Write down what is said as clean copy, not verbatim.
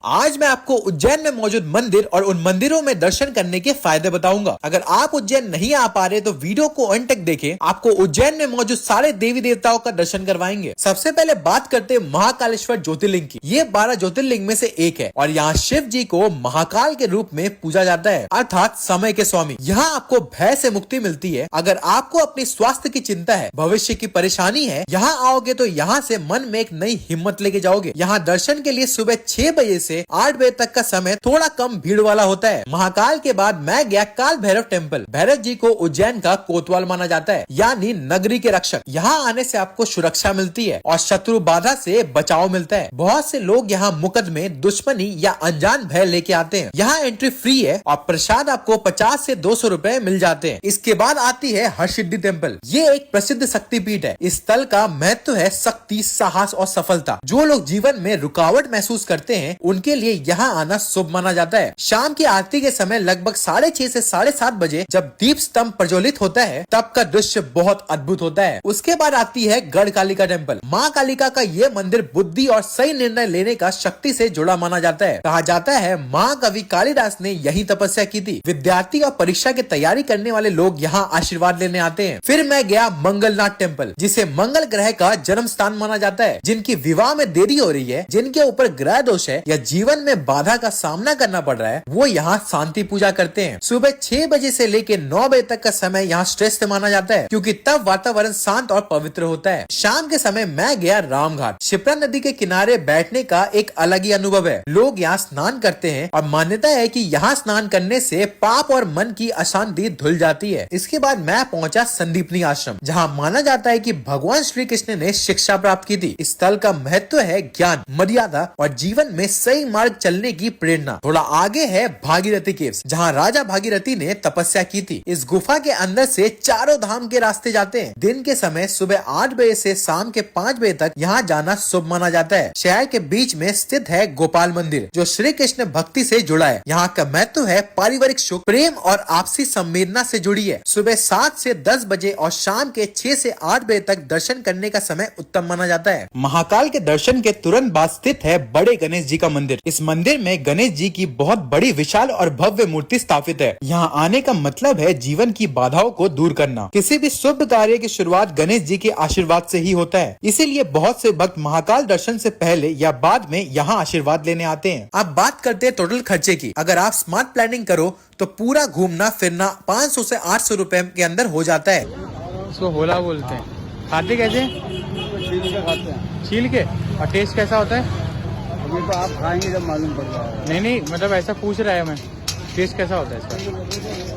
आज मैं आपको उज्जैन में मौजूद मंदिर और उन मंदिरों में दर्शन करने के फायदे बताऊंगा। अगर आप उज्जैन नहीं आ पा रहे तो वीडियो को अंत तक देखें, आपको उज्जैन में मौजूद सारे देवी देवताओं का दर्शन करवाएंगे। सबसे पहले बात करते हैं महाकालेश्वर ज्योतिर्लिंग की। ये 12 ज्योतिर्लिंग में से एक है और यहाँ शिव जी को महाकाल के रूप में पूजा जाता है, अर्थात समय के स्वामी। यहाँ आपको भय से मुक्ति मिलती है। अगर आपको अपनी स्वास्थ्य की चिंता है, भविष्य की परेशानी है, यहाँ आओगे तो यहाँ से मन में एक नई हिम्मत लेके जाओगे। यहाँ दर्शन के लिए सुबह 6 बजे से 8 बजे तक का समय थोड़ा कम भीड़ वाला होता है। महाकाल के बाद मैं गया काल भैरव टेम्पल। भैरव जी को उज्जैन का कोतवाल माना जाता है, यानी नगरी के रक्षक। यहाँ आने से आपको सुरक्षा मिलती है और शत्रु बाधा से बचाव मिलता है। बहुत से लोग यहाँ मुकदमे, दुश्मनी या अनजान भय लेके आते हैं। यहाँ एंट्री फ्री है और प्रसाद आपको 50 से 200 रुपए मिल जाते हैं। इसके बाद आती है हरसिद्धि टेम्पल। ये एक प्रसिद्ध शक्तिपीठ है। इस स्थल का महत्व है शक्ति, साहस और सफलता। जो लोग जीवन में रुकावट महसूस करते हैं उनके लिए यहाँ आना शुभ माना जाता है। शाम की आरती के समय लगभग 6:30 से 7:30 बजे जब दीप स्तंभ प्रज्वलित होता है तब का दृश्य बहुत अद्भुत होता है। उसके बाद आती है गढ़ कालिका टेम्पल। माँ कालिका का ये मंदिर बुद्धि और सही निर्णय लेने का शक्ति से जुड़ा माना जाता है। कहा जाता है महाकवि कालिदास ने यही तपस्या की थी। विद्यार्थी और परीक्षा की तैयारी करने वाले लोग यहाँ आशीर्वाद लेने आते हैं। फिर मैं गया मंगलनाथ टेम्पल, जिसे मंगल ग्रह का जन्म स्थान माना जाता है। जिनकी विवाह में देरी हो रही है, जिनके ऊपर ग्रह दोष है या जीवन में बाधा का सामना करना पड़ रहा है, वो यहाँ शांति पूजा करते हैं। सुबह 6 बजे से लेकर 9 बजे तक का समय यहाँ श्रेष्ठ माना जाता है, क्योंकि तब वातावरण शांत और पवित्र होता है। शाम के समय मैं गया रामघाट। शिप्रा नदी के किनारे बैठने का एक अलग ही अनुभव है। लोग यहाँ स्नान करते हैं और मान्यता है कि यहाँ स्नान करने से पाप और मन की अशांति धुल जाती है। इसके बाद मैं पहुंचा संदीपनी आश्रम, जहाँ माना जाता है कि भगवान श्री कृष्ण ने शिक्षा प्राप्त की थी। इस स्थल का महत्व है ज्ञान, मर्यादा और जीवन में सही मार्ग चलने की प्रेरणा। थोड़ा आगे है भागीरथी केव्स, जहाँ राजा भागीरथी ने तपस्या की थी। इस गुफा के अंदर से चारों धाम के रास्ते जाते हैं। दिन के समय सुबह 8 बजे से शाम के 5 बजे तक यहाँ जाना शुभ माना जाता है। शहर के बीच में स्थित है गोपाल मंदिर, जो श्री कृष्ण भक्ति से जुड़ा है। यहाँ का महत्व है पारिवारिक सुख, प्रेम और आपसी संवेदना से जुड़ी है। सुबह 7 से 10 बजे और शाम के 6 से 8 बजे तक दर्शन करने का समय उत्तम माना जाता है। महाकाल के दर्शन के तुरंत बाद स्थित है बड़े गणेश जी का मंदिर। इस मंदिर में गणेश जी की बहुत बड़ी, विशाल और भव्य मूर्ति स्थापित है। यहाँ आने का मतलब है जीवन की बाधाओं को दूर करना। किसी भी शुभ कार्य की शुरुआत गणेश जी के आशीर्वाद से ही होता है। इसीलिए बहुत से भक्त महाकाल दर्शन से पहले या बाद में यहाँ आशीर्वाद लेने आते हैं। अब बात करते हैं टोटल खर्चे की। अगर आप स्मार्ट प्लानिंग करो तो पूरा घूमना फिरना 500 से 800 रुपए के अंदर हो जाता है। इसको होला बोलते हैं। खाते कैसे? छील के खाते हैं। छील के? और टेस्ट कैसा होता है? अभी तो आप खाएंगे जब मालूम पड़ जाएगा। नहीं, मतलब ऐसा पूछ रहा है मैं, टेस्ट कैसा होता है इसका?